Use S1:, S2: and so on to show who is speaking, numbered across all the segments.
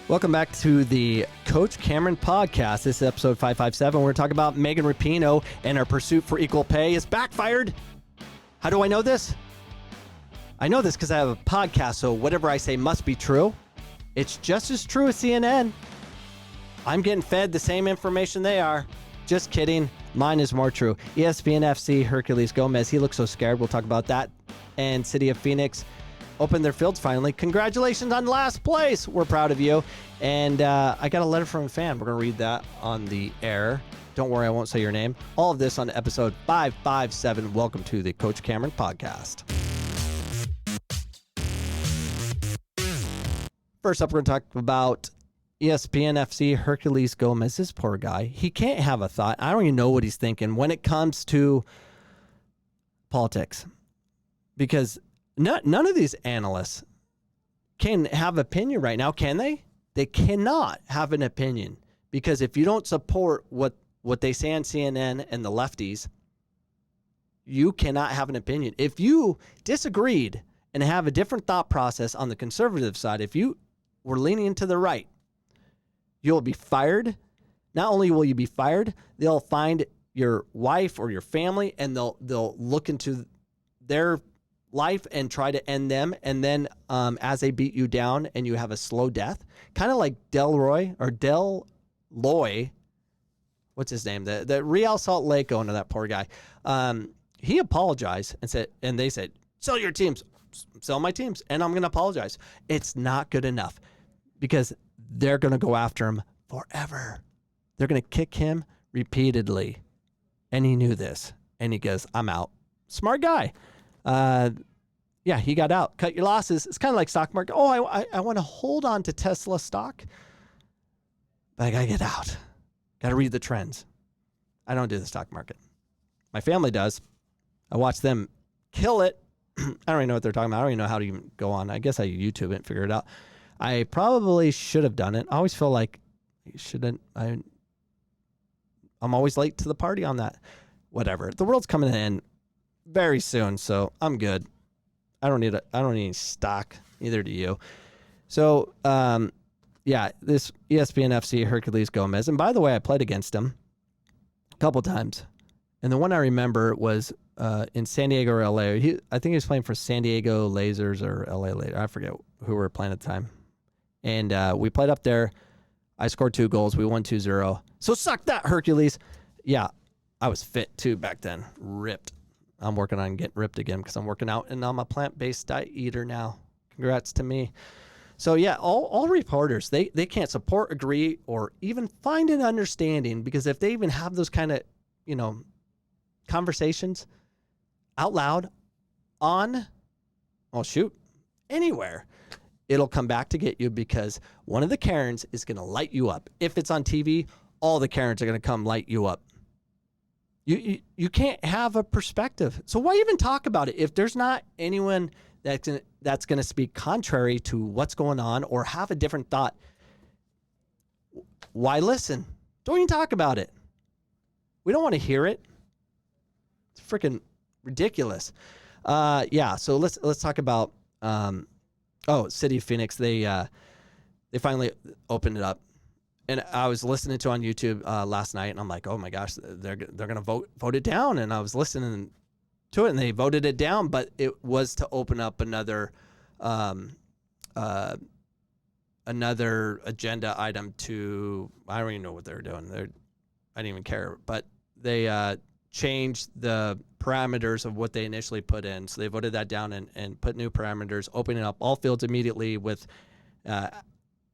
S1: Welcome back to the Coach Cameron podcast. This is episode 557. We're going to talk about Megan Rapinoe and her pursuit for equal pay is backfired. How do I know this? I know this because I have a podcast, so whatever I say must be true. It's just as true as CNN. I'm getting fed the same information they are. Just kidding. Mine is more true. ESPN FC Hercules Gomez, he looks so scared. We'll talk about that. And City of Phoenix opened their fields finally. Congratulations on last place. We're proud of you. And I got a letter from a fan. We're going to read that on the air. Don't worry, I won't say your name. All of this on episode 557. Welcome to the Coach Cameron podcast. First up, we're going to talk about ESPN FC Hercules Gomez. This poor guy. He can't have a thought. I don't even know what he's thinking when it comes to politics. Because none of these analysts can have opinion right now, can they? They cannot have an opinion because if you don't support what they say on CNN and the lefties, you cannot have an opinion. If you disagreed and have a different thought process on the conservative side, if you were leaning to the right, you'll be fired. Not only will you be fired, they'll find your wife or your family and they'll look into their life and try to end them, and then as they beat you down and you have a slow death, kind of like Delroy, what's his name, the Real Salt Lake owner, that poor guy. He apologized and they said, sell your teams, sell my teams, and I'm going to apologize. It's not good enough because they're going to go after him forever. They're going to kick him repeatedly, and he knew this, and he goes, I'm out. Smart guy. Yeah, he got out. Cut your losses. It's kind of like stock market. Oh, I want to hold on to Tesla stock, but I got to get out. Got to read the trends. I don't do the stock market. My family does. I watch them kill it. I don't even know what they're talking about. I don't even know how to even go on. I guess I YouTube it and figure it out. I probably should have done it. I always feel like you shouldn't. I'm always late to the party on that. Whatever. The world's coming to an end very soon, so I'm good. I don't need stock, neither do you. So, yeah, this ESPN FC Hercules Gomez, and by the way, I played against him a couple times, and the one I remember was in San Diego or LA. I think he was playing for San Diego Lasers or LA Lasers. I forget who we were playing at the time, and we played up there. I scored 2 goals. We won 2-0. So suck that, Hercules. Yeah, I was fit too back then, ripped. I'm working on getting ripped again because I'm working out and I'm a plant-based diet eater now. Congrats to me. So yeah, all reporters, they can't support, agree, or even find an understanding because if they even have those kind of, conversations out loud anywhere, it'll come back to get you because one of the Karens is going to light you up. If it's on TV, all the Karens are going to come light you up. You can't have a perspective. So why even talk about it if there's not anyone that's going to speak contrary to what's going on or have a different thought? Why listen? Don't even talk about it. We don't want to hear it. It's freaking ridiculous. Yeah. So let's talk about City of Phoenix. They finally opened it up. And I was listening to on YouTube last night, and I'm like, oh my gosh, they're gonna vote it down. And I was listening to it, and they voted it down, but it was to open up another agenda item to. I don't even know what they were doing. I didn't even care, but they changed the parameters of what they initially put in. So they voted that down and put new parameters, opening up all fields immediately with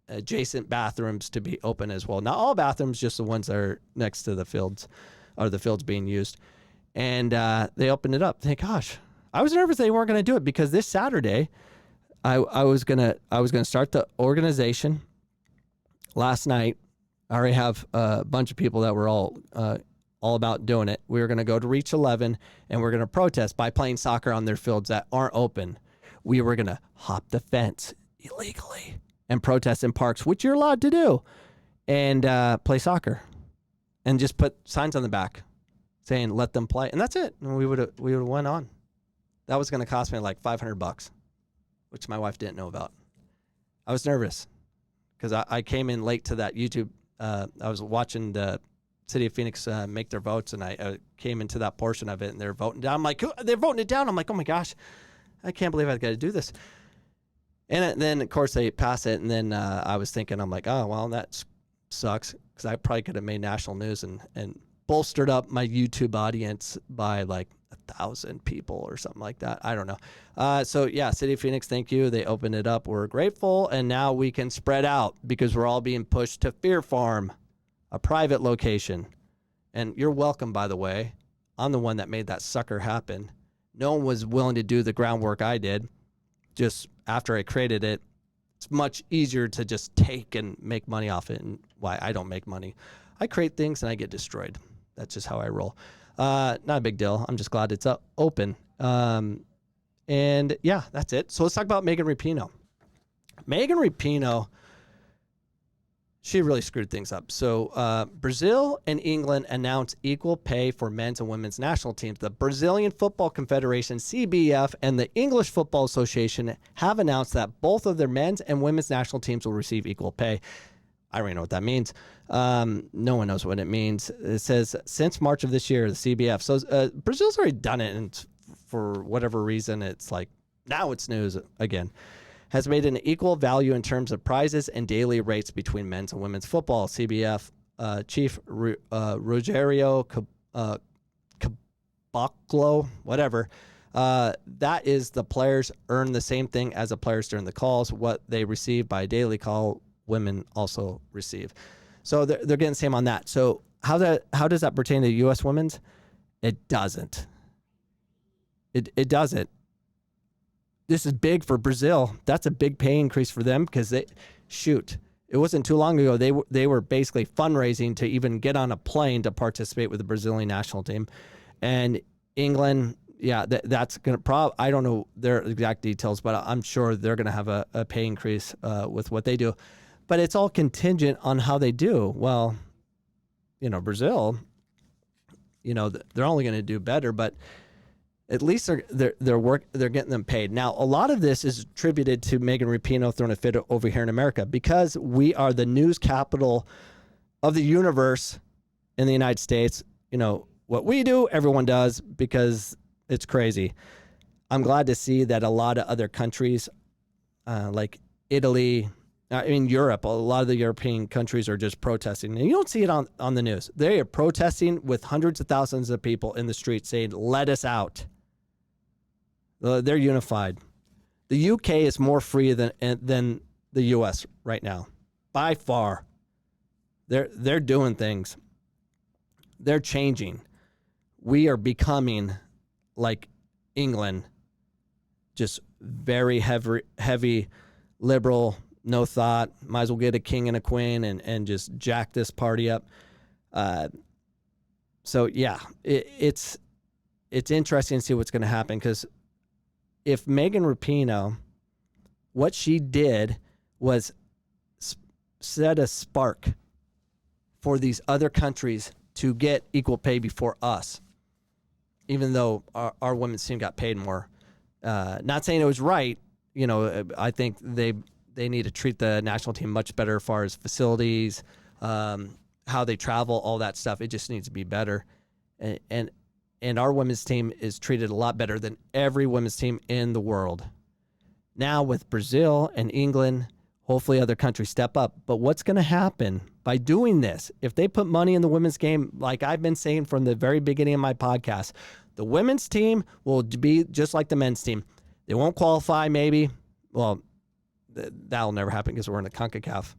S1: adjacent bathrooms to be open as well. Not all bathrooms, just the ones that are next to the fields or the fields being used. And they opened it up. Thank gosh. I was nervous they weren't going to do it because this Saturday I was gonna start the organization. Last night, I already have a bunch of people that were all about doing it. We were going to go to Reach 11 and we're going to protest by playing soccer on their fields that aren't open. We were going to hop the fence illegally and protest in parks, which you're allowed to do, and play soccer, and just put signs on the back saying "Let them play," and that's it. And we would have went on. That was going to cost me like $500, which my wife didn't know about. I was nervous because I came in late to that YouTube. I was watching the City of Phoenix make their votes, and I came into that portion of it, and they're voting down. I'm like, they're voting it down. I'm like, oh my gosh, I can't believe I've got to do this. And then, of course, they pass it, and then I was thinking, I'm like, oh, well, that sucks, because I probably could have made national news and bolstered up my YouTube audience by like 1,000 people or something like that. I don't know. So, yeah, City of Phoenix, thank you. They opened it up. We're grateful, and now we can spread out because we're all being pushed to Fear Farm, a private location. And you're welcome, by the way. I'm the one that made that sucker happen. No one was willing to do the groundwork I did. Just after I created it, it's much easier to just take and make money off it. And why I don't make money. I create things and I get destroyed. That's just how I roll. Not a big deal. I'm just glad it's open. And yeah, that's it. So let's talk about Megan Rapinoe. Megan Rapinoe, she really screwed things up. So Brazil and England announced equal pay for men's and women's national teams. The Brazilian Football Confederation, CBF, and the English Football Association have announced that both of their men's and women's national teams will receive equal pay. I don't even know what that means. No one knows what it means. It says, since March of this year, the CBF. So Brazil's already done it, and for whatever reason, it's like, now it's news again. Has made an equal value in terms of prizes and daily rates between men's and women's football. CBF Chief Rogério Caboclo, whatever. That is, the players earn the same thing as the players during the calls. What they receive by daily call, women also receive. So they're getting the same on that. So how does that pertain to U.S. women's? It doesn't. It doesn't. This is big for Brazil. That's a big pay increase for them because it wasn't too long ago they were basically fundraising to even get on a plane to participate with the Brazilian national team. And England, yeah, that's going to I don't know their exact details, but I'm sure they're going to have a pay increase with what they do. But it's all contingent on how they do. Well, Brazil, they're only going to do better, but at least they're getting them paid. Now, a lot of this is attributed to Megan Rapinoe throwing a fit over here in America because we are the news capital of the universe in the United States. What we do, everyone does because it's crazy. I'm glad to see that a lot of other countries, like Italy, Europe, a lot of the European countries are just protesting. And you don't see it on the news. They are protesting with hundreds of thousands of people in the streets saying, let us out. They're unified. The UK is more free than the US right now, by far. They're doing things. They're changing. We are becoming like England, just very heavy liberal, no thought. Might as well get a king and a queen and just jack this party up. So yeah, it's interesting to see what's going to happen because if Megan Rapinoe, what she did was set a spark for these other countries to get equal pay before us, even though our women's team got paid more. Not saying it was right. I think they need to treat the national team much better as far as facilities, how they travel, all that stuff. It just needs to be better. And our women's team is treated a lot better than every women's team in the world. Now with Brazil and England, hopefully other countries step up. But what's going to happen by doing this? If they put money in the women's game, like I've been saying from the very beginning of my podcast, the women's team will be just like the men's team. They won't qualify maybe. Well, that'll never happen because we're in a CONCACAF.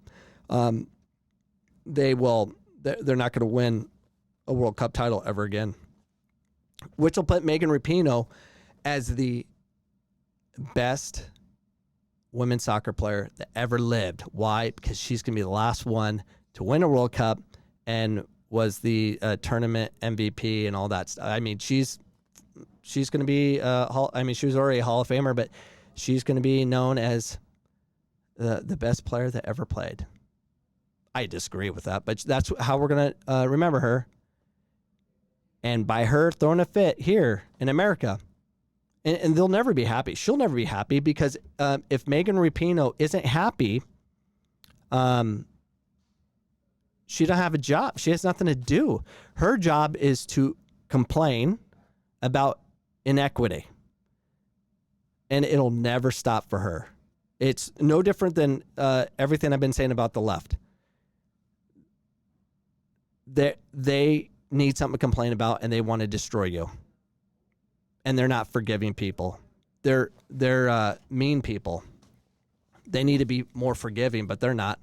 S1: They're not going to win a World Cup title ever again, which will put Megan Rapinoe as the best women's soccer player that ever lived. Why? Because she's going to be the last one to win a World Cup and was the tournament MVP and all that stuff. I mean, she's going to be she was already a Hall of Famer, but she's going to be known as the best player that ever played. I disagree with that, but that's how we're going to remember her. And by her throwing a fit here in America, and they'll never be happy. She'll never be happy because if Megan Rapinoe isn't happy, she don't have a job. She has nothing to do. Her job is to complain about inequity. And it'll never stop for her. It's no different than everything I've been saying about the left. They need something to complain about, and they want to destroy you. And they're not forgiving people. They're mean people. They need to be more forgiving, but they're not.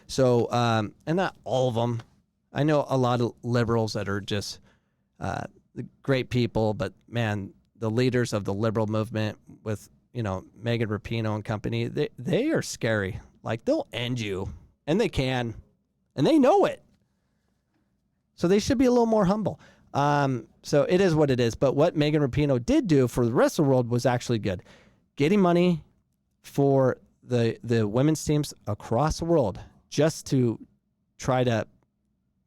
S1: So, and not all of them. I know a lot of liberals that are just great people, but man, the leaders of the liberal movement with, Megan Rapinoe and company, they are scary. Like, they'll end you, and they can, and they know it. So they should be a little more humble. So it is what it is. But what Megan Rapinoe did do for the rest of the world was actually good. Getting money for the women's teams across the world just to try to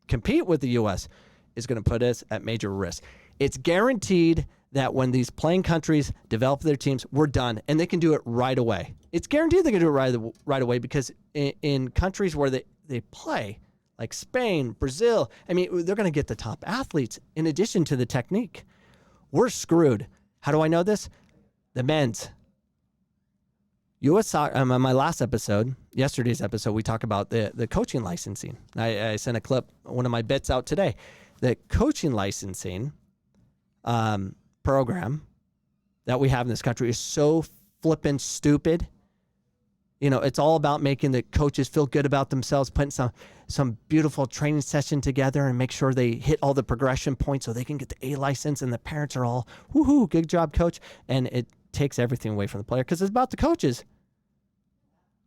S1: compete with the U.S. is going to put us at major risk. It's guaranteed that when these playing countries develop their teams, we're done, and they can do it right away. It's guaranteed they can do it right away because in countries where they play, like Spain, Brazil, I mean, they're going to get the top athletes in addition to the technique. We're screwed. How do I know this? The men's. U.S. soccer, on my last episode, yesterday's episode, we talked about the coaching licensing. I sent a clip, one of my bits out today. The coaching licensing program that we have in this country is so flippin' stupid. It's all about making the coaches feel good about themselves, putting some beautiful training session together and make sure they hit all the progression points so they can get the A license, and the parents are all, woohoo, good job, coach. And it takes everything away from the player because it's about the coaches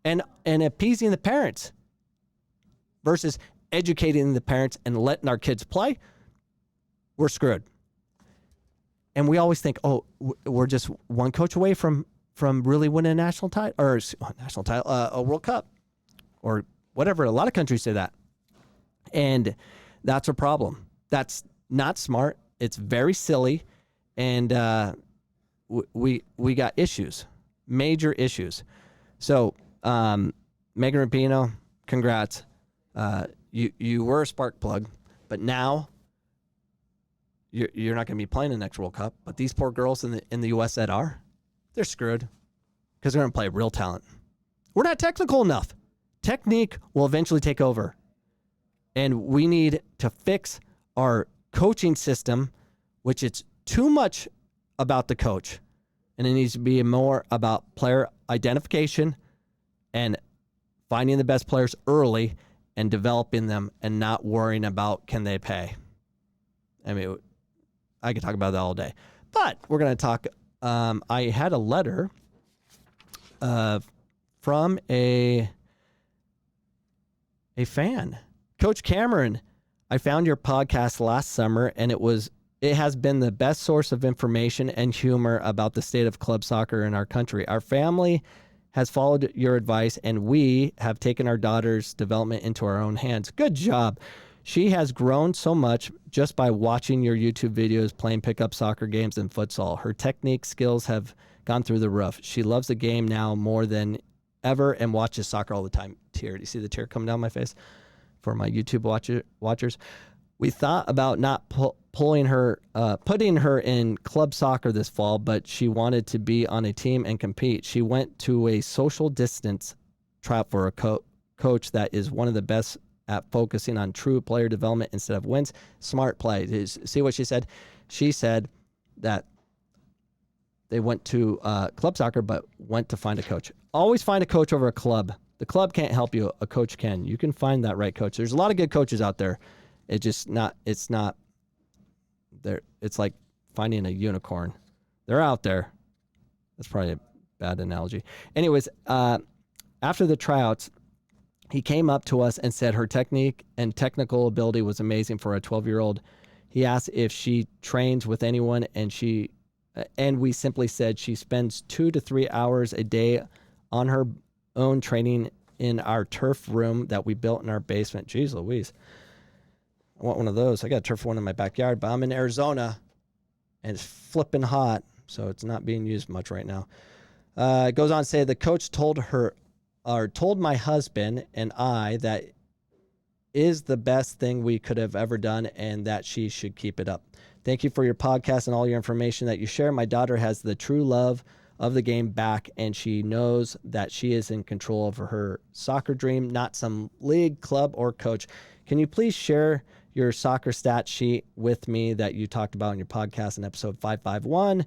S1: and appeasing the parents versus educating the parents and letting our kids play. We're screwed. And we always think, we're just one coach away from really winning a national title or a World Cup or whatever. A lot of countries say that. And that's a problem. That's not smart. It's very silly. And we got issues, major issues. So Megan Rapinoe, congrats. You were a spark plug, but now you're not going to be playing the next World Cup. But these poor girls in the U.S. that are, they're screwed because they're going to play real talent. We're not technical enough. Technique will eventually take over. And we need to fix our coaching system, which it's too much about the coach. And it needs to be more about player identification and finding the best players early and developing them and not worrying about can they pay. I mean, I could talk about that all day. But we're going to talk. I had a letter from a fan. Coach Cameron, I found your podcast last summer, and it has been the best source of information and humor about the state of club soccer in our country. Our family has followed your advice, and we have taken our daughter's development into our own hands. Good job. She has grown so much just by watching your YouTube videos, playing pickup soccer games and futsal. Her technique skills have gone through the roof. She loves the game now more than ever and watches soccer all the time. Tear. Do you see the tear coming down my face for my YouTube watchers? We thought about not putting her in club soccer this fall, but she wanted to be on a team and compete. She went to a social distance tryout for a coach that is one of the best at focusing on true player development instead of wins. Smart play. See what she said? She said that they went to club soccer, but went to find a coach. Always find a coach over a club. The club can't help you. A coach can. You can find that right coach. There's a lot of good coaches out there. It's not there. It's like finding a unicorn. They're out there. That's probably a bad analogy. Anyways, after the tryouts, he came up to us and said her technique and technical ability was amazing for a 12-year-old. He asked if she trains with anyone, and we simply said she spends 2 to 3 hours a day on her own training in our turf room that we built in our basement. Jeez Louise. I want one of those. I got a turf one in my backyard, but I'm in Arizona, and it's flipping hot, so it's not being used much right now. It goes on to say the coach told her or told my husband and I that is the best thing we could have ever done and that she should keep it up. Thank you for your podcast and all your information that you share. My daughter has the true love of the game back, and she knows that she is in control of her soccer dream, not some league, club, or coach. Can you please share your soccer stat sheet with me that you talked about in your podcast in episode 551?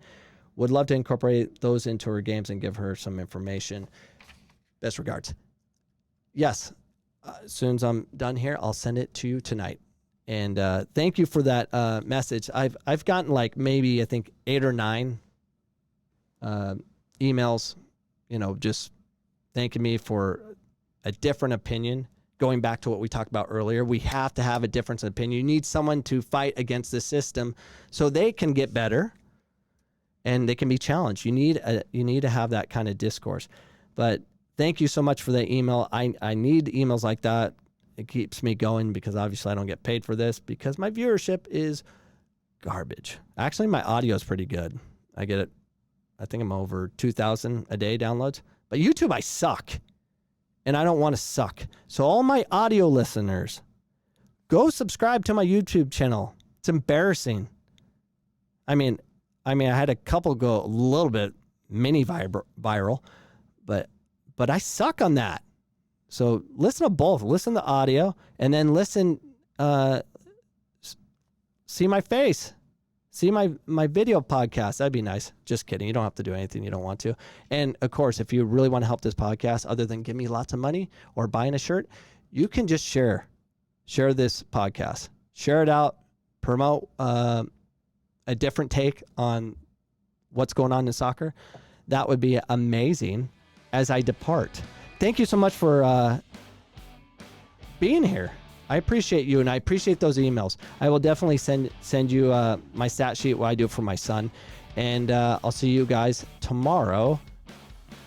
S1: Would love to incorporate those into her games and give her some information. Best regards. Yes. As soon as I'm done here, I'll send it to you tonight. And thank you for that message. I've gotten like maybe I think 8 or 9 emails, just thanking me for a different opinion. Going back to what we talked about earlier, we have to have a difference in opinion. You need someone to fight against the system so they can get better and they can be challenged. You need to have that kind of discourse. But thank you so much for the email. I need emails like that. It keeps me going because obviously I don't get paid for this because my viewership is garbage. Actually, my audio is pretty good. I get it. I think I'm over 2,000 a day downloads. But YouTube, I suck. And I don't want to suck. So all my audio listeners, go subscribe to my YouTube channel. It's embarrassing. I mean, I had a couple go a little bit mini viral, but I suck on that. So listen to both. Listen to audio and then listen, see my face. See my video podcast. That'd be nice. Just kidding. You don't have to do anything you don't want to. And of course, if you really want to help this podcast, other than give me lots of money or buying a shirt, you can just share this podcast, share it out, promote a different take on what's going on in soccer. That would be amazing as I depart. Thank you so much for being here. I appreciate you, and I appreciate those emails. I will definitely send you my stat sheet, what I do for my son. And I'll see you guys tomorrow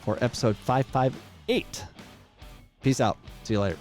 S1: for episode 558. Peace out. See you later.